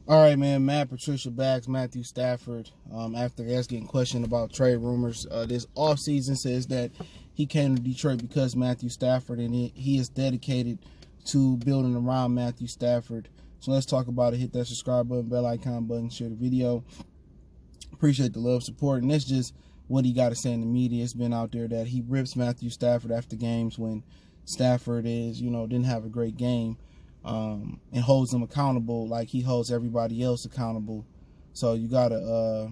All right, man. Patricia backs Matthew Stafford after us getting questioned about trade rumors. This offseason says that he came to Detroit because Matthew Stafford, and he is dedicated to building around Matthew Stafford. So let's talk about it. Hit that subscribe button, bell icon button, share the video. Appreciate the love, support, and that's just what he got to say in the media. It's been out there that he rips Matthew Stafford after games when Stafford didn't have a great game. And holds them accountable like he holds everybody else accountable. So you gotta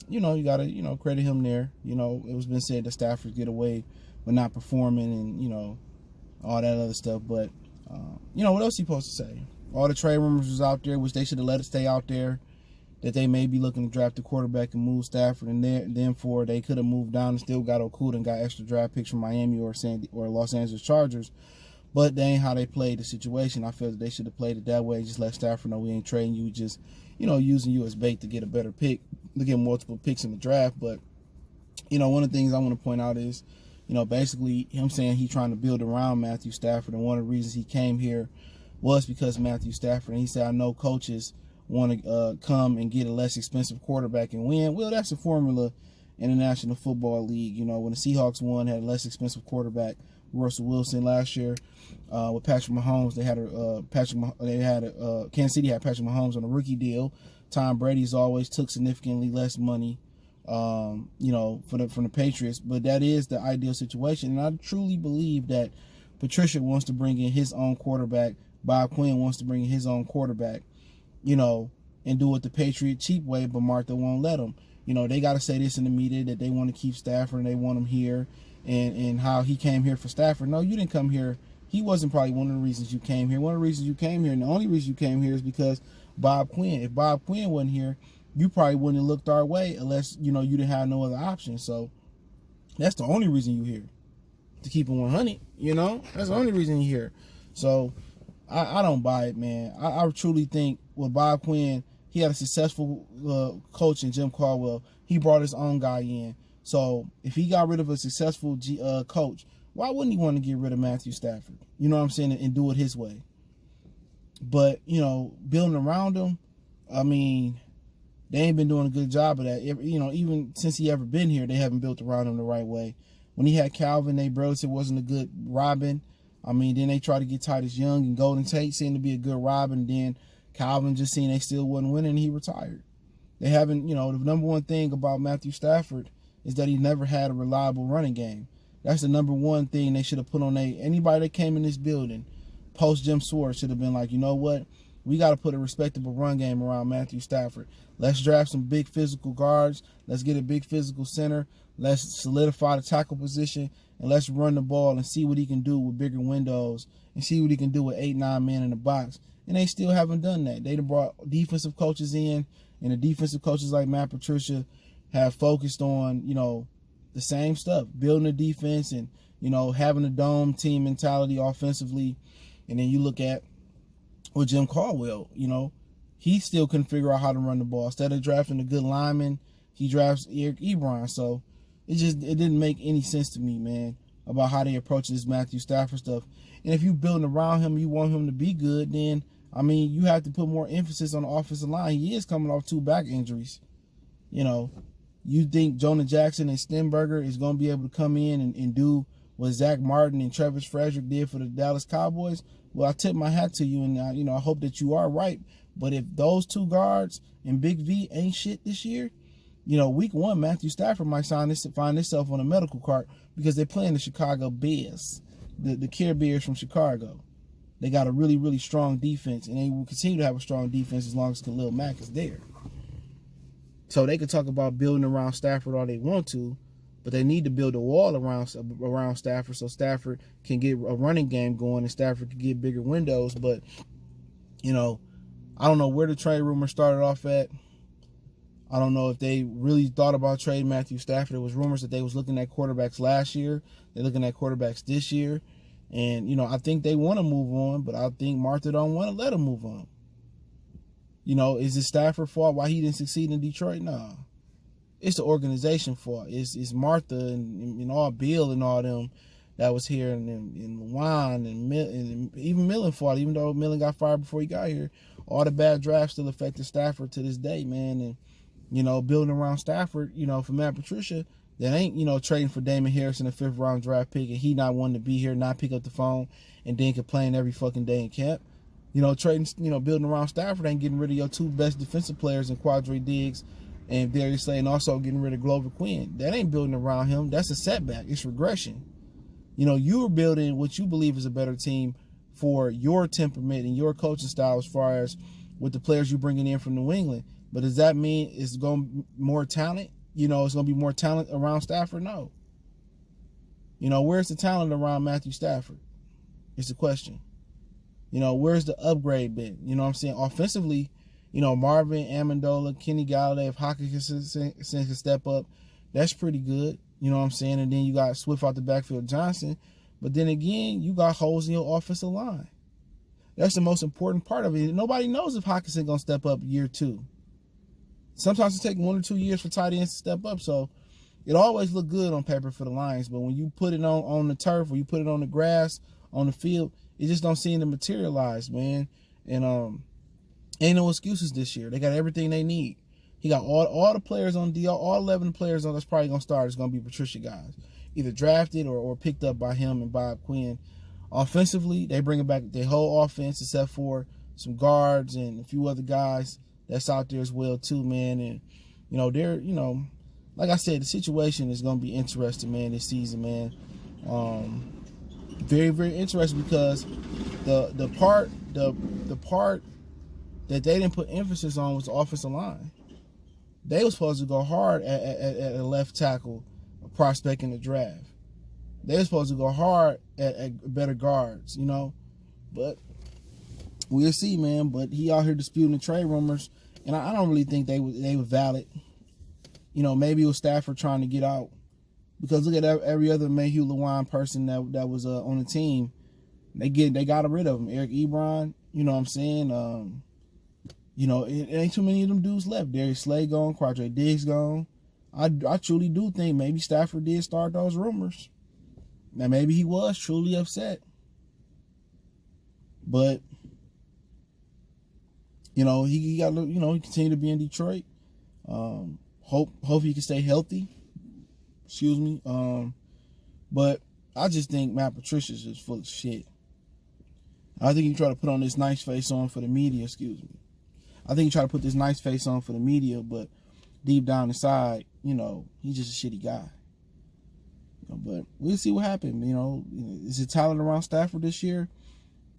credit him there. It was been said that Stafford get away with not performing and all that other stuff. But what else he supposed to say? All the trade rumors was out there, which they should have let it stay out there, that they may be looking to draft a quarterback and move Stafford, and then they could have moved down and still got Okuda and got extra draft picks from Miami or Los Angeles Chargers. But that ain't how they played the situation. I feel that they should have played it that way. Just let Stafford know we ain't trading you, just, using you as bait to get a better pick, to get multiple picks in the draft. But, one of the things I want to point out is, basically him saying he's trying to build around Matthew Stafford. And one of the reasons he came here was because Matthew Stafford. And he said, I know coaches want to come and get a less expensive quarterback and win. Well, that's a formula in the National Football League. When the Seahawks won, had a less expensive quarterback, Russell Wilson. Last year with Patrick Mahomes, Kansas City had Patrick Mahomes on a rookie deal. Tom Brady's always took significantly less money, from the Patriots. But that is the ideal situation, and I truly believe that Patricia wants to bring in his own quarterback. Bob Quinn wants to bring in his own quarterback, and do it the Patriot cheap way, but Martha won't let them. They got to say this in the media that they want to keep Stafford and they want him here, and how he came here for Stafford. No, you didn't come here. He wasn't probably one of the reasons you came here. One of the reasons you came here, and the only reason you came here, is because Bob Quinn. If Bob Quinn wasn't here, you probably wouldn't have looked our way unless, you didn't have no other option. So that's the only reason you're here, to keep it 100. That's the only reason you're here. So I don't buy it, man. I truly think with Bob Quinn, he had a successful coach in Jim Caldwell. He brought his own guy in. So if he got rid of a successful coach, why wouldn't he want to get rid of Matthew Stafford? You know what I'm saying? And do it his way. But, building around him, I mean, they ain't been doing a good job of that. Even since he ever been here, they haven't built around him the right way. When he had Calvin, they barely said wasn't a good Robin. I mean, then they tried to get Titus Young, and Golden Tate seemed to be a good Robin. Then Calvin just seen they still wasn't winning, and he retired. They haven't, the number one thing about Matthew Stafford is that he never had a reliable running game. That's the number one thing they should have put on anybody that came in this building post Jim Swartz should have been like, you know what? We got to put a respectable run game around Matthew Stafford. Let's draft some big physical guards. Let's get a big physical center. Let's solidify the tackle position, and let's run the ball and see what he can do with bigger windows and see what he can do with 8-9 men in the box. And they still haven't done that. They brought defensive coaches in, and the defensive coaches like Matt Patricia have focused on, the same stuff, building a defense and, having a dome team mentality offensively. And then you look at with Jim Caldwell, he still couldn't figure out how to run the ball. Instead of drafting a good lineman, he drafts Eric Ebron. So it didn't make any sense to me, man, about how they approach this Matthew Stafford stuff. And if you're building around him, you want him to be good, then, I mean, you have to put more emphasis on the offensive line. He is coming off 2 back injuries. You think Jonah Jackson and Stenberger is going to be able to come in and do what Zach Martin and Travis Frederick did for the Dallas Cowboys? Well, I tip my hat to you, and I hope that you are right. But if those 2 guards and Big V ain't shit this year, week 1, Matthew Stafford might find himself on a medical cart because they're playing the Chicago Bears, the Care Bears from Chicago. They got a really, really strong defense, and they will continue to have a strong defense as long as Khalil Mack is there. So they could talk about building around Stafford all they want to, but they need to build a wall around Stafford so Stafford can get a running game going and Stafford can get bigger windows. But, I don't know where the trade rumor started off at. I don't know if they really thought about trading Matthew Stafford. There was rumors that they was looking at quarterbacks last year. They're looking at quarterbacks this year. And, I think they want to move on, but I think Martha don't want to let them move on. Is it Stafford's fault why he didn't succeed in Detroit? No. It's the organization fault. It's Martha and all Bill and all them that was here in Lewan and even Millen fought, even though Millen got fired before he got here. All the bad drafts still affected Stafford to this day, man. And, you know, building around Stafford, you know, for Matt Patricia, that ain't, you know, trading for Damon Harrison, a 5th round draft pick, and he not wanting to be here, not pick up the phone, and then complain every fucking day in camp. You know, trading, you know, building around Stafford ain't getting rid of your 2 best defensive players in Quadre Diggs and Darius Slay, and also getting rid of Glover Quinn. That ain't building around him. That's a setback. It's regression. You know, you're building what you believe is a better team for your temperament and your coaching style as far as with the players you're bringing in from New England. But does that mean it's going to be more talent? You know, it's going to be more talent around Stafford? No. You know, where's the talent around Matthew Stafford? It's the question. You know, where's the upgrade been? You know what I'm saying? Offensively, you know, Marvin, Amendola, Kenny Galladay, if Hockenson can step up, that's pretty good. You know what I'm saying? And then you got Swift out the backfield, Johnson. But then again, you got holes in your offensive line. That's the most important part of it. Nobody knows if Hockenson going to step up year 2. Sometimes it takes 1 or 2 years for tight ends to step up. So it always look good on paper for the Lions. But when you put it on the turf or you put it on the grass, on the field, it just don't seem to materialize, man. And ain't no excuses this year. They got everything they need. He got all the players on deal, all 11 players on that's probably going to start is going to be Patricia guys. Either drafted or picked up by him and Bob Quinn. Offensively, they bring back their whole offense except for some guards and a few other guys that's out there as well too, man. And, you know, they're, you know, like I said, the situation is going to be interesting, man, this season, man. Very, very interesting because the part that they didn't put emphasis on was the offensive line. They were supposed to go hard at a left tackle prospect in the draft. They were supposed to go hard at better guards, you know. But we'll see, man. But he out here disputing the trade rumors, and I don't really think they were valid. You know, maybe it was Stafford trying to get out. Because look at every other Mayhew Lewan person that was on the team. They got rid of him. Eric Ebron, you know what I'm saying? You know, it ain't too many of them dudes left. Darius Slay gone, Quadre Diggs gone. I truly do think maybe Stafford did start those rumors. Now maybe he was truly upset. But, you know, he got, you know, he continued to be in Detroit. Hope he can stay healthy. Excuse me. But I just think Matt Patricia's just full of shit. I think he tried to put on this nice face on for the media, I think he tried to put this nice face on for the media, but deep down inside, you know, he's just a shitty guy. You know, but we'll see what happens. You know, is it talent around Stafford this year?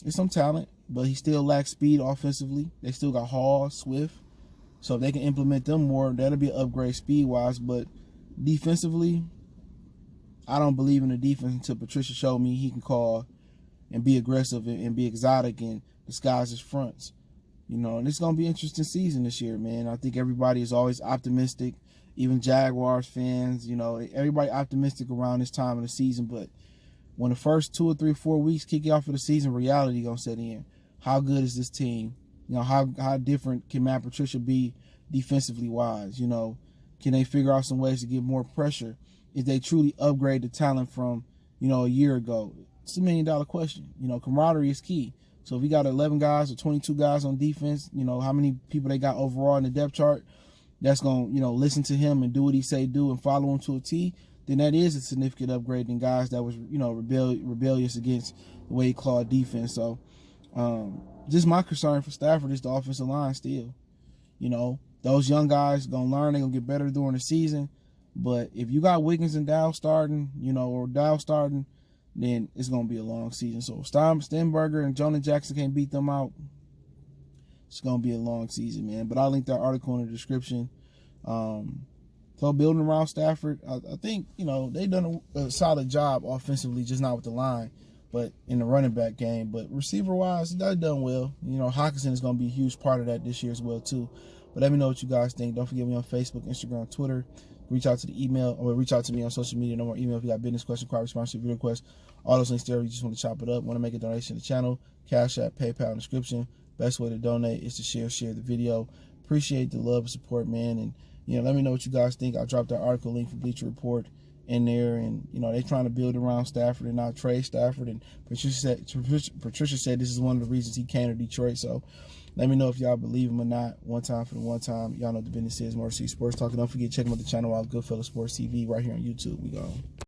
There's some talent, but he still lacks speed offensively. They still got Hall, Swift. So if they can implement them more, that'll be an upgrade speed-wise. But defensively, I don't believe in the defense until Patricia showed me he can call and be aggressive and be exotic and disguise his fronts. You know, and it's going to be an interesting season this year, man. I think everybody is always optimistic, even Jaguars fans, you know, everybody optimistic around this time of the season. But when the first 2 or 3 or 4 weeks kick off for the season, reality going to set in. How good is this team? You know, how different can Matt Patricia be defensively wise? You know, can they figure out some ways to get more pressure? If they truly upgrade the talent from, you know, a year ago? It's $1 million question. You know, camaraderie is key. So if we got 11 guys or 22 guys on defense, you know, how many people they got overall in the depth chart that's going to, you know, listen to him and do what he say do and follow him to a T, then that is a significant upgrade than guys that was, you know, rebellious against the way he clawed defense. So just my concern for Stafford is the offensive line still. You know, those young guys going to learn. They're going to get better during the season. But if you got Wiggins and Dow starting, you know, or Dow starting, then it's going to be a long season. So Stenberger and Jonah Jackson can't beat them out. It's going to be a long season, man. But I'll link that article in the description. So building around Stafford, I think, you know, they've done a solid job offensively, just not with the line, but in the running back game. But receiver-wise, they've done well. You know, Hockenson is going to be a huge part of that this year as well, too. But let me know what you guys think. Don't forget me on Facebook, Instagram, Twitter. Reach out to the email or reach out to me on social media. No more email if you got business question, card response, video request. All those links there. You just want to chop it up. Want to make a donation to the channel. Cash App, PayPal in the description. Best way to donate is to share the video. Appreciate the love and support, man. And, you know, let me know what you guys think. I'll drop that article link from Bleacher Report in there, and you know they're trying to build around Stafford and not trade Stafford. And Patricia said this is one of the reasons he came to Detroit. So let me know if y'all believe him or not. One time for the one time. Y'all know what the business is. More C Sports Talk. Don't forget to check out the channel out, Goodfellas Sports TV, right here on YouTube. We go.